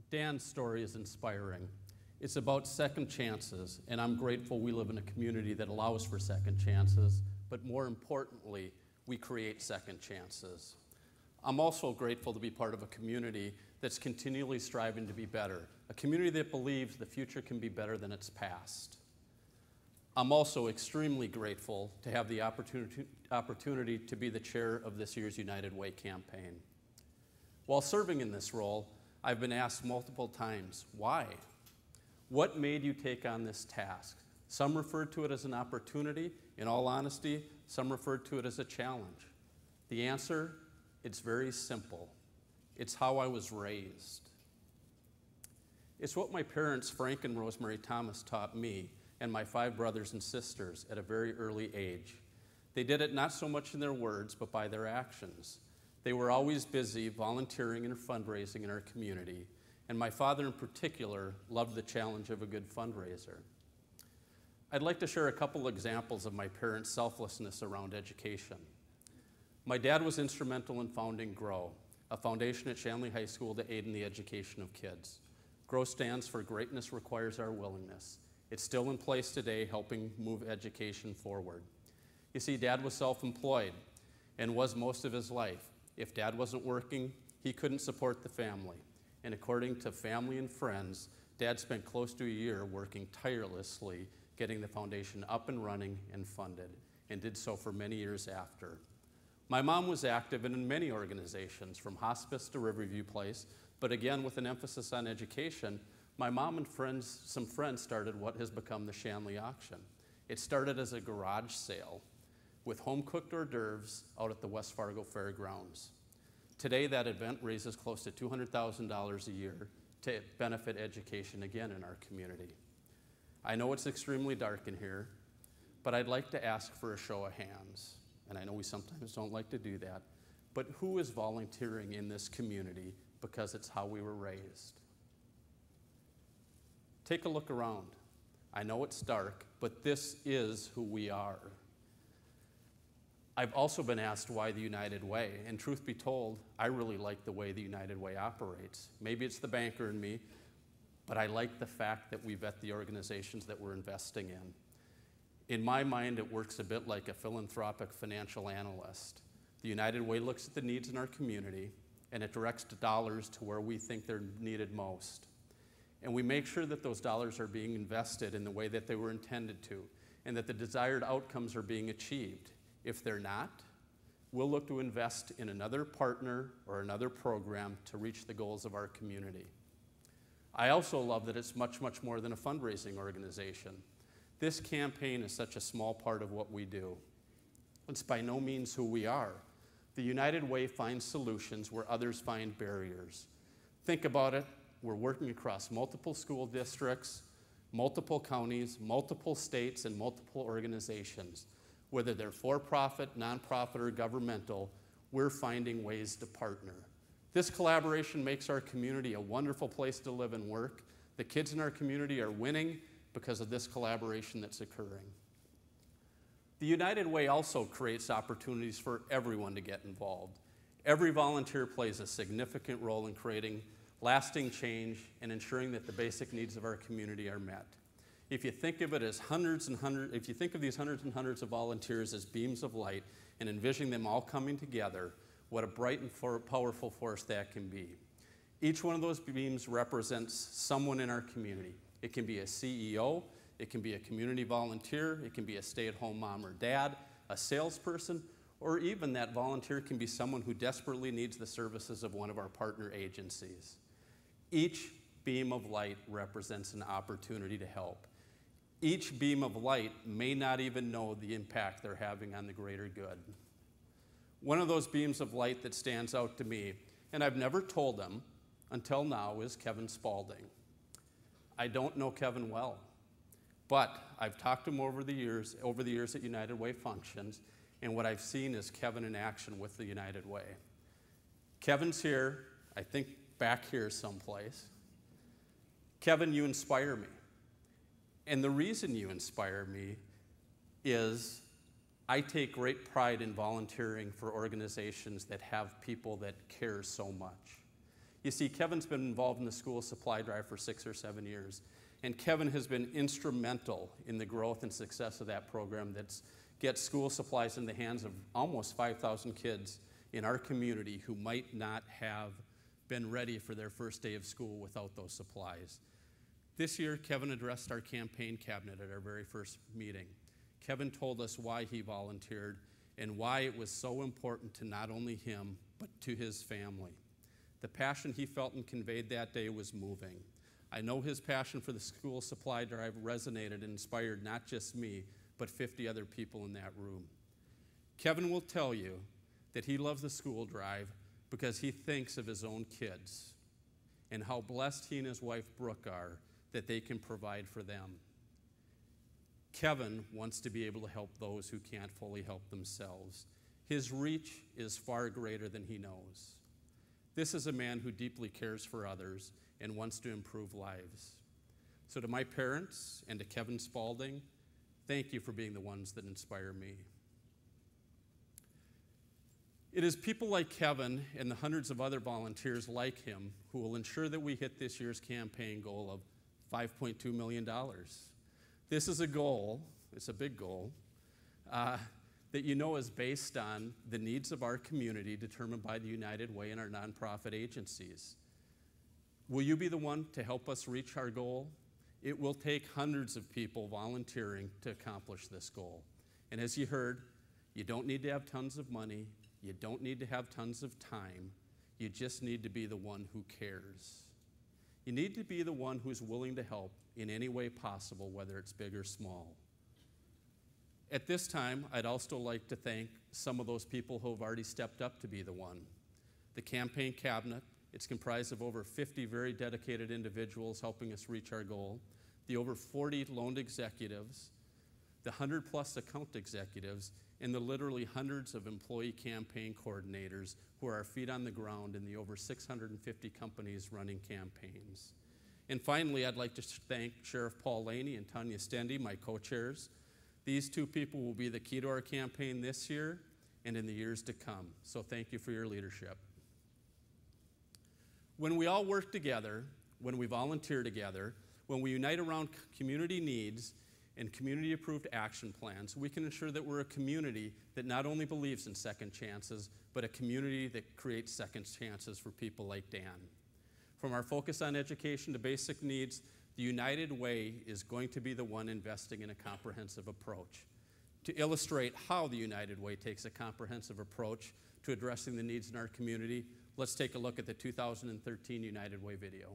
Dan's story is inspiring. It's about second chances, and I'm grateful we live in a community that allows for second chances, but more importantly, we create second chances. I'm also grateful to be part of a community that's continually striving to be better, a community that believes the future can be better than its past. I'm also extremely grateful to have the opportunity to be the chair of this year's United Way campaign. While serving in this role, I've been asked multiple times, why? What made you take on this task? Some referred to it as an opportunity. In all honesty, some referred to it as a challenge. The answer, it's very simple. It's how I was raised. It's what my parents, Frank and Rosemary Thomas, taught me and my 5 brothers and sisters at a very early age. They did it not so much in their words, but by their actions. They were always busy volunteering and fundraising in our community, and my father in particular loved the challenge of a good fundraiser. I'd like to share a couple examples of my parents' selflessness around education. My dad was instrumental in founding GROW, a foundation at Shanley High School to aid in the education of kids. GROW stands for Greatness Requires Our Willingness. It's still in place today, helping move education forward. You see, Dad was self-employed and was most of his life. If Dad wasn't working, he couldn't support the family. And according to family and friends, Dad spent close to a year working tirelessly, getting the foundation up and running and funded, and did so for many years after. My mom was active in many organizations, from hospice to Riverview Place, but again, with an emphasis on education, my mom and some friends started what has become the Shanley Auction. It started as a garage sale with home-cooked hors d'oeuvres out at the West Fargo Fairgrounds. Today, that event raises close to $200,000 a year to benefit education again in our community. I know it's extremely dark in here, but I'd like to ask for a show of hands. And I know we sometimes don't like to do that, but who is volunteering in this community because it's how we were raised? Take a look around. I know it's dark, but this is who we are. I've also been asked why the United Way, and truth be told, I really like the way the United Way operates. Maybe it's the banker in me, but I like the fact that we vet the organizations that we're investing in. In my mind, it works a bit like a philanthropic financial analyst. The United Way looks at the needs in our community, and it directs the dollars to where we think they're needed most. And we make sure that those dollars are being invested in the way that they were intended to, and that the desired outcomes are being achieved. If they're not, we'll look to invest in another partner or another program to reach the goals of our community. I also love that it's much, much more than a fundraising organization. This campaign is such a small part of what we do. It's by no means who we are. The United Way finds solutions where others find barriers. Think about it. We're working across multiple school districts, multiple counties, multiple states, and multiple organizations. Whether they're for-profit, nonprofit, or governmental, we're finding ways to partner. This collaboration makes our community a wonderful place to live and work. The kids in our community are winning because of this collaboration that's occurring. The United Way also creates opportunities for everyone to get involved. Every volunteer plays a significant role in creating lasting change and ensuring that the basic needs of our community are met. If you think of it as if you think of these hundreds and hundreds of volunteers as beams of light and envisioning them all coming together, what a bright and powerful force that can be. Each one of those beams represents someone in our community. It can be a CEO, it can be a community volunteer, it can be a stay-at-home mom or dad, a salesperson, or even that volunteer can be someone who desperately needs the services of one of our partner agencies. Each beam of light represents an opportunity to help. Each beam of light may not even know the impact they're having on the greater good. One of those beams of light that stands out to me, and I've never told them until now, is Kevin Spaulding. I don't know Kevin well, but I've talked to him over the years at United Way functions, and what I've seen is Kevin in action with the United Way. Kevin's here, I think back here someplace. Kevin, you inspire me. And the reason you inspire me is I take great pride in volunteering for organizations that have people that care so much. You see, Kevin's been involved in the school supply drive for 6 or 7 years, and Kevin has been instrumental in the growth and success of that program that gets school supplies in the hands of almost 5,000 kids in our community who might not have been ready for their first day of school without those supplies. This year, Kevin addressed our campaign cabinet at our very first meeting. Kevin told us why he volunteered and why it was so important to not only him, but to his family. The passion he felt and conveyed that day was moving. I know his passion for the school supply drive resonated and inspired not just me, but 50 other people in that room. Kevin will tell you that he loves the school drive because he thinks of his own kids and how blessed he and his wife Brooke are that they can provide for them. Kevin wants to be able to help those who can't fully help themselves. His reach is far greater than he knows. This is a man who deeply cares for others and wants to improve lives. So to my parents and to Kevin Spaulding, thank you for being the ones that inspire me. It is people like Kevin and the hundreds of other volunteers like him who will ensure that we hit this year's campaign goal of $5.2 million. This is a goal, it's a big goal, that you know is based on the needs of our community determined by the United Way and our nonprofit agencies. Will you be the one to help us reach our goal? It will take hundreds of people volunteering to accomplish this goal. And as you heard, you don't need to have tons of money, you don't need to have tons of time, you just need to be the one who cares. You need to be the one who's willing to help in any way possible, whether it's big or small. At this time, I'd also like to thank some of those people who have already stepped up to be the one. The campaign cabinet, it's comprised of over 50 very dedicated individuals helping us reach our goal, the over 40 loaned executives, the 100+ account executives, and the literally hundreds of employee campaign coordinators who are our feet on the ground in the over 650 companies running campaigns. And finally, I'd like to thank Sheriff Paul Laney and Tanya Stendy, my co-chairs. These two people will be the key to our campaign this year and in the years to come. So thank you for your leadership. When we all work together, when we volunteer together, when we unite around community needs and community-approved action plans, we can ensure that we're a community that not only believes in second chances, but a community that creates second chances for people like Dan. From our focus on education to basic needs, the United Way is going to be the one investing in a comprehensive approach. To illustrate how the United Way takes a comprehensive approach to addressing the needs in our community, let's take a look at the 2013 United Way video.